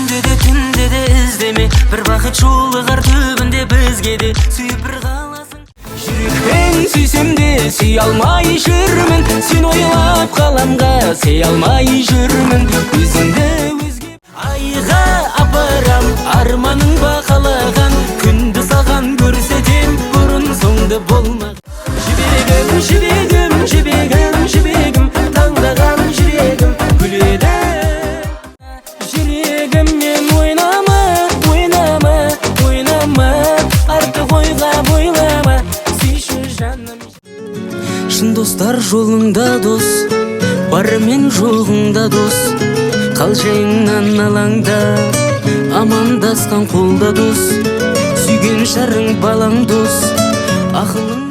түнде де іздеме, бір бақыт жолығар түбінде бізге де. Сүйіп бір қаласың. Жүрекпен сүйсем де сүй алмай жүрмін, сен ойлап қаламға сей алмай жүрмін. Өзіңді өзге айға апарам, арманың бақалаған, күнді саған көрсетем, бұрын соңды болмақ. Жібегім, жібегім, жібегім, жібегім, таңдаған жүрегім күледі. Жүрегіммен ойнама, ойнама, ойнама, артық ойға бойлама, сүйші жаным. Шын достар жолыңда дос, бары мен жоғыңда дос, қалжыңнан алаңда, амандасқан қолда дос, сүйген жарың балаң дос, ақылың